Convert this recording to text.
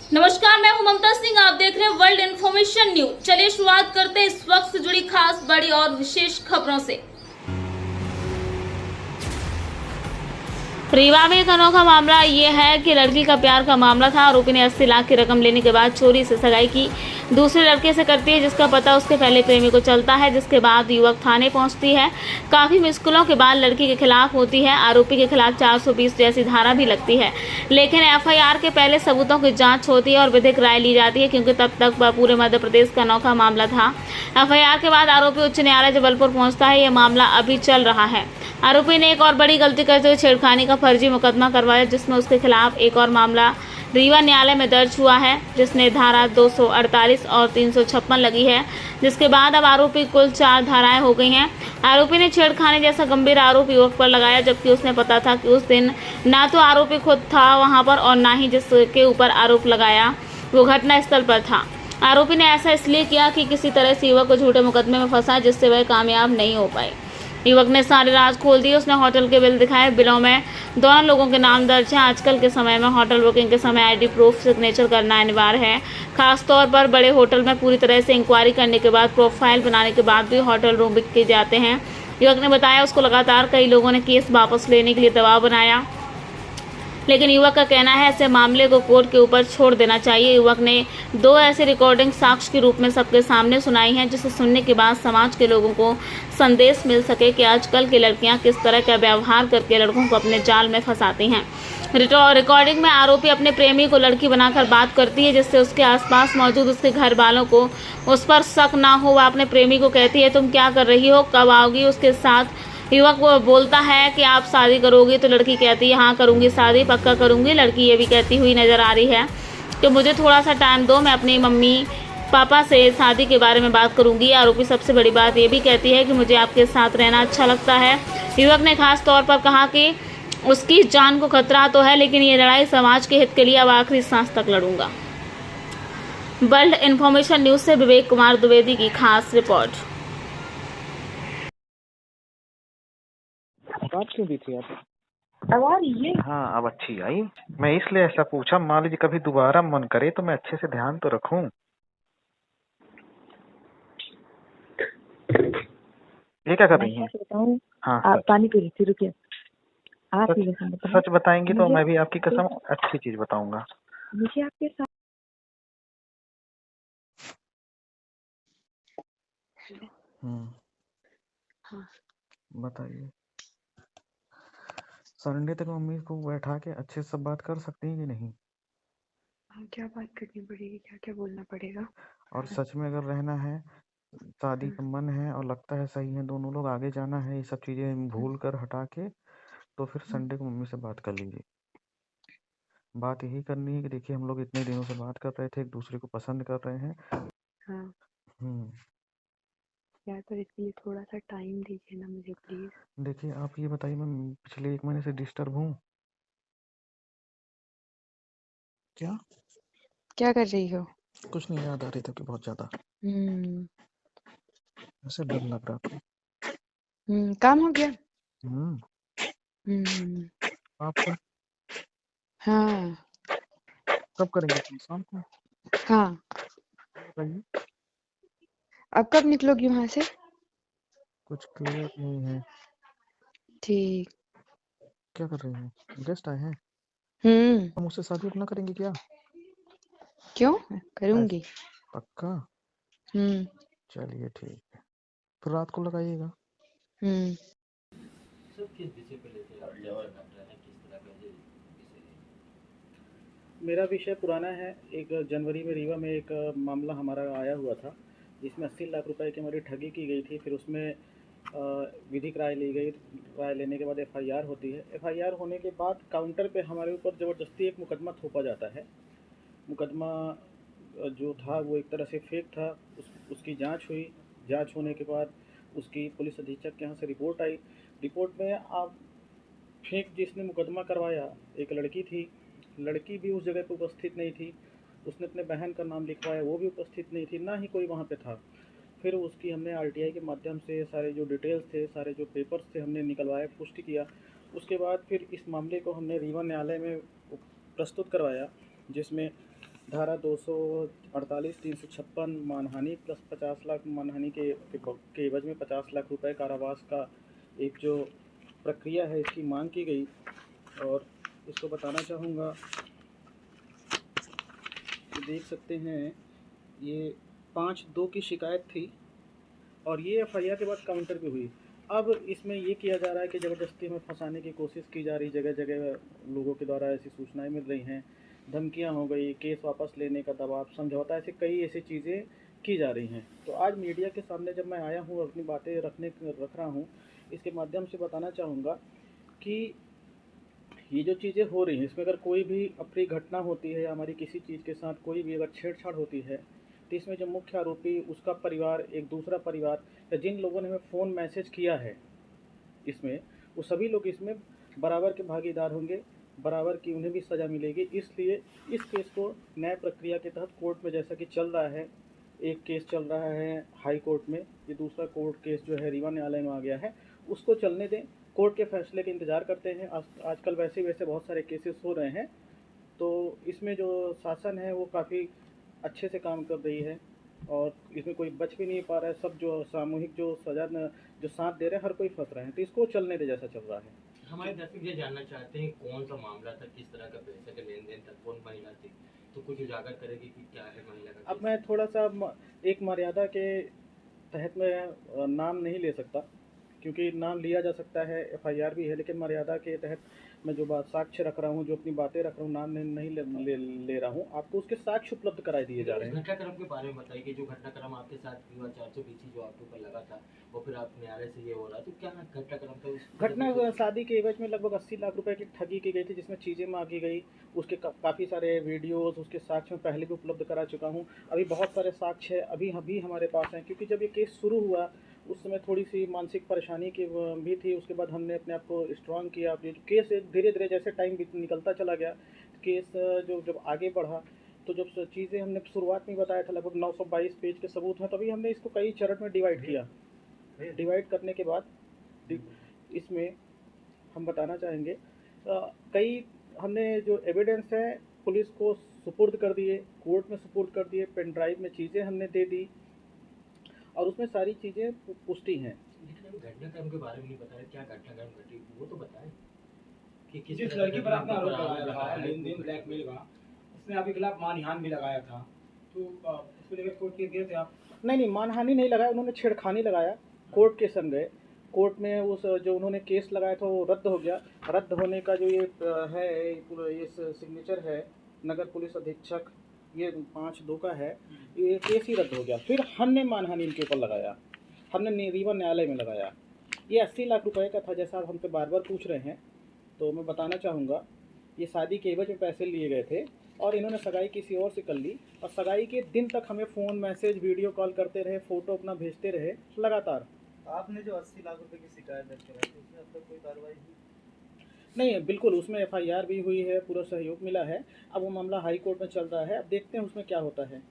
नमस्कार, मैं हूं ममता सिंह। आप देख रहे हैं वर्ल्ड इन्फॉर्मेशन न्यूज। चलिए शुरुआत करते हैं इस वक्त से जुड़ी खास, बड़ी और विशेष खबरों से। रीवा में एक अनोखा मामला ये है कि लड़की का प्यार का मामला था। आरोपी ने 80 लाख की रकम लेने के बाद चोरी से सगाई की दूसरे लड़के से करती है, जिसका पता उसके पहले प्रेमी को चलता है, जिसके बाद युवक थाने पहुंचती है। काफी मुश्किलों के बाद लड़की के खिलाफ होती है। आरोपी के खिलाफ 420 जैसी धारा भी लगती है, लेकिन एफआईआर के पहले सबूतों की जांच होती है और विधिक राय ली जाती है, क्योंकि तब तक वह पूरे मध्य प्रदेश का अनोखा मामला था। एफआईआर के बाद आरोपी उच्च न्यायालय जबलपुर पहुंचता है। यह मामला अभी चल रहा है। आरोपी ने एक और बड़ी गलती करते हुए छेड़खानी का फर्जी मुकदमा करवाया, जिसमें उसके खिलाफ एक और मामला रीवा न्यायालय में दर्ज हुआ है, जिसने धारा 248 और 356 लगी है, जिसके बाद अब आरोपी कुल 4 धाराएं हो गई हैं। आरोपी ने छेड़खानी जैसा गंभीर आरोप युवक पर लगाया, जबकि उसने पता था कि उस दिन ना तो आरोपी खुद था वहां पर और ना ही जिसके ऊपर आरोप लगाया वो घटना स्थल पर था। आरोपी ने ऐसा इसलिए किया कि किसी तरह से युवक को झूठे मुकदमे में फंसा, जिससे वह कामयाब नहीं हो पाए। युवक ने सारे राज खोल दिए। उसने होटल के बिल दिखाए। बिलों में दोनों लोगों के नाम दर्ज हैं। आजकल के समय में होटल बुकिंग के समय आईडी प्रूफ सिग्नेचर करना अनिवार्य है, खासतौर पर बड़े होटल में। पूरी तरह से इंक्वायरी करने के बाद, प्रोफाइल बनाने के बाद भी होटल रूम बुक किए जाते हैं। युवक ने बताया उसको लगातार कई लोगों ने केस वापस लेने के लिए दबाव बनाया, लेकिन युवक का कहना है ऐसे मामले को कोर्ट के ऊपर छोड़ देना चाहिए। युवक ने 2 ऐसी रिकॉर्डिंग साक्ष्य के रूप में सबके सामने सुनाई हैं, जिसे सुनने के बाद समाज के लोगों को संदेश मिल सके कि आजकल की लड़कियां किस तरह का व्यवहार करके लड़कों को अपने जाल में फंसाती हैं। रिकॉर्डिंग में आरोपी अपने प्रेमी को लड़की बनाकर बात करती है, जिससे उसके आसपास मौजूद उसके घर वालों को उस पर शक ना हो। वह अपने प्रेमी को कहती है, तुम क्या कर रही हो, कब आओगी उसके साथ। युवक वो बोलता है कि आप शादी करोगी, तो लड़की कहती है हाँ करूंगी, शादी पक्का करूंगी। लड़की ये भी कहती हुई नजर आ रही है कि मुझे थोड़ा सा टाइम दो, मैं अपनी मम्मी पापा से शादी के बारे में बात करूंगी। आरोपी सबसे बड़ी बात ये भी कहती है कि मुझे आपके साथ रहना अच्छा लगता है। युवक ने खास तौर पर कहा कि उसकी जान को खतरा तो है, लेकिन ये लड़ाई समाज के हित के लिए अब आखिरी सांस तक लड़ूंगा। वर्ल्ड इन्फॉर्मेशन न्यूज से विवेक कुमार द्विवेदी की खास रिपोर्ट। बात क्यों दी थी आप? आवाज ये हाँ, अब अच्छी आई। मैं इसलिए ऐसा पूछा, मान लीजिए कभी दोबारा मन करे तो मैं अच्छे से ध्यान तो रखूं। ये क्या कर रही हैं? बताऊं? हाँ, आप सच पानी पी रही थी, रुकिए। आप सच पी रहे सच बताएंगी तो मैं भी आपकी कसम मुझे अच्छी चीज बताऊंगा। मुझे आपके साथ हाँ बताइए। संडे तक मम्मी को बैठा के अच्छे से सब बात कर सकती हैं कि नहीं? क्या बात करनी पड़ेगी, क्या क्या बोलना पड़ेगा? और सच में अगर रहना है, शादी का मन है और लगता है सही है, दोनों लोग आगे जाना है, ये सब चीजें भूल कर हटा के, तो फिर संडे को मम्मी से बात कर लीजिए। बात यही करनी है कि देखिए हम लोग इतने दिनों से बात कर रहे थे, एक दूसरे को पसंद कर रहे हैं। हाँ हम्म यार, पर इसके लिए थोड़ा सा टाइम दीजिए ना मुझे, प्लीज। देखिए आप ये बताइए, मैं पिछले 1 महीने से डिस्टर्ब हूँ क्या? क्या कर रही हो? कुछ नहीं, याद आ रही थी कि बहुत ज्यादा, हम्म ऐसे डर लग रहा था। काम हो गया? हम्म हम्म आपका हाँ कब करेंगे तुम? शाम को हाँ। बताइए। अब कब निकलोगी वहां से? कुछ क्लियर नहीं है। ठीक। क्या कर रही हैं? गेस्ट आए हैं? हम्म हम मुझसे शादी अपना करेंगे क्या? क्यों? ऐस करूंगी। पक्का? हम्म चलिए ठीक है, फिर रात को लगाइएगा। हम्म मेरा विषय पुराना है। एक जनवरी में रीवा में एक मामला हमारा आया हुआ था, जिसमें 80 लाख रुपए की हमारी ठगी की गई थी। फिर उसमें विधिक राय ली गई। राय लेने के बाद एफआईआर होती है। एफआईआर होने के बाद काउंटर पे हमारे ऊपर ज़बरदस्ती एक मुकदमा थोपा जाता है। मुकदमा जो था वो एक तरह से फेक था। उसकी जांच हुई। जांच होने के बाद उसकी पुलिस अधीक्षक के यहाँ से रिपोर्ट आई। रिपोर्ट में आप फेक जिसने मुकदमा करवाया एक लड़की थी। लड़की भी उस जगह पर उपस्थित नहीं थी। उसने अपने बहन का नाम लिखवाया, वो भी उपस्थित नहीं थी, ना ही कोई वहाँ पे था। फिर उसकी हमने आरटीआई के माध्यम से सारे जो डिटेल्स थे, सारे जो पेपर्स थे, हमने निकलवाया, पुष्टि किया। उसके बाद फिर इस मामले को हमने रीवा न्यायालय में प्रस्तुत करवाया, जिसमें धारा 248 356 मानहानि प्लस 50 लाख मानहानि के एवज में 50 लाख रुपए कारावास का एक जो प्रक्रिया है इसकी मांग की गई। और इसको बताना चाहूँगा कि देख सकते हैं ये 5/2 की शिकायत थी और ये एफआईआर के बाद काउंटर पे हुई। अब इसमें ये किया जा रहा है कि ज़बरदस्ती में फंसाने की कोशिश की जा रही, जगह जगह लोगों के द्वारा ऐसी सूचनाएं मिल रही हैं, धमकियां हो गई, केस वापस लेने का दबाव, समझौता, ऐसे कई ऐसी चीज़ें की जा रही हैं। तो आज मीडिया के सामने जब मैं आया हूँ, अपनी बातें रख रहा हूँ, इसके माध्यम से बताना चाहूँगा कि ये जो चीज़ें हो रही हैं इसमें अगर कोई भी अप्रिय घटना होती है या हमारी किसी चीज़ के साथ कोई भी अगर छेड़छाड़ होती है तो इसमें जो मुख्य आरोपी, उसका परिवार, एक दूसरा परिवार या जिन लोगों ने हमें फ़ोन मैसेज किया है इसमें, वो सभी लोग इसमें बराबर के भागीदार होंगे, बराबर की उन्हें भी सज़ा मिलेगी। इसलिए इस केस को न्याय प्रक्रिया के तहत कोर्ट में जैसा कि चल रहा है, एक केस चल रहा है हाई कोर्ट में, ये दूसरा कोर्ट केस जो है रीवा न्यायालय में आ गया है, उसको चलने दें, कोर्ट के फैसले का इंतज़ार करते हैं। आजकल वैसे बहुत सारे केसेस हो रहे हैं, तो इसमें जो शासन है वो काफ़ी अच्छे से काम कर रही है और इसमें कोई बच भी नहीं पा रहा है। सब जो सामूहिक जो सजा जो साथ दे रहे हैं, हर कोई फंस रहे हैं, तो इसको चलने दे जैसा चल रहा है। हमारे दर्शक ये जानना चाहते हैं कौन सा मामला था, किस तरह का पैसे का लेन देन था, कौन महिला थी, तो कुछ उजागर करेगी कि क्या है महिला का। अब मैं थोड़ा सा एक मर्यादा के तहत में नाम नहीं ले सकता, क्योंकि नाम लिया जा सकता है, एफआईआर भी है, लेकिन मर्यादा के तहत मैं जो बात साक्ष्य रख रहा हूँ, जो अपनी बातें रख रहा हूँ, नाम नहीं ले रहा हूँ। आपको उसके साक्ष्य उपलब्ध कराए दिए जा रहे हैं। घटनाक्रम के बारे में बताइए कि जो घटनाक्रम आपके साथ हुआ 420 जो आपके ऊपर लगा था और फिर आप न्यायालय से ये हो रहा, तो क्या घटनाक्रम था उस घटना शादी के एवज में लगभग 80 लाख रुपए की ठगी की गई थी, जिसमें चीज़ें मांगी गई। उसके काफ़ी सारे वीडियोस, उसके साक्ष्य में पहले भी उपलब्ध करा चुका हूँ। अभी बहुत सारे साक्ष्य अभी हमारे पास हैं, क्योंकि जब ये केस शुरू हुआ उस समय थोड़ी सी मानसिक परेशानी की भी थी। उसके बाद हमने अपने आप को स्ट्रॉन्ग किया। ये केस धीरे धीरे जैसे टाइम निकलता चला गया, केस जब आगे बढ़ा, तो जब चीज़ें हमने शुरुआत में बताया था लगभग 922 पेज के सबूत हैं, तभी हमने इसको कई चरण में डिवाइड किया। डिवाइड करने के बाद इसमें हम बताना चाहेंगे कई हमने जो एविडेंस है पुलिस को सुपुर्द कर दिए, कोर्ट में सुपुर्द कर दिए, पेन ड्राइव में चीज़ें हमने दे दी और उसमें सारी चीज़ें पुष्टि हैं। लेकिन घटनाक्रम के बारे में नहीं बताया, क्या घटनाक्रम घटी वो तो बताएं कि किस जिस लड़की पर आपने आरोप लगाया था लेन देन ब्लैकमेल का, उसने आपके खिलाफ मानहानि भी लगाया था, तो उसको लेकर कोर्ट केस गए थे आप? नहीं, मानहानि नहीं लगाया, उन्होंने छेड़खानी लगाया। कोर्ट के संग गए, कोर्ट में उस जो उन्होंने केस लगाया था वो रद्द हो गया। रद्द होने का जो ये है, ये सिग्नेचर है नगर पुलिस अधीक्षक, ये 5/2 का है, ये केस ही रद्द हो गया। फिर हमने मानहानि इनके ऊपर लगाया, हमने रीवा न्यायालय में लगाया। ये 80 लाख रुपए का था, जैसा आप हमसे बार बार पूछ रहे हैं, तो मैं बताना चाहूँगा ये शादी के एवज में पैसे लिए गए थे और इन्होंने सगाई किसी और से कर ली और सगाई के दिन तक हमें फ़ोन, मैसेज, वीडियो कॉल करते रहे, फ़ोटो अपना भेजते रहे लगातार। आपने जो 80 लाख रुपए की शिकायत दर्ज कराई थी, उसमें अब तक कोई कार्रवाई हुई? नहीं, बिल्कुल, उसमें एफआईआर भी हुई है, पूरा सहयोग मिला है। अब वो मामला हाई कोर्ट में चल रहा है, अब देखते हैं उसमें क्या होता है।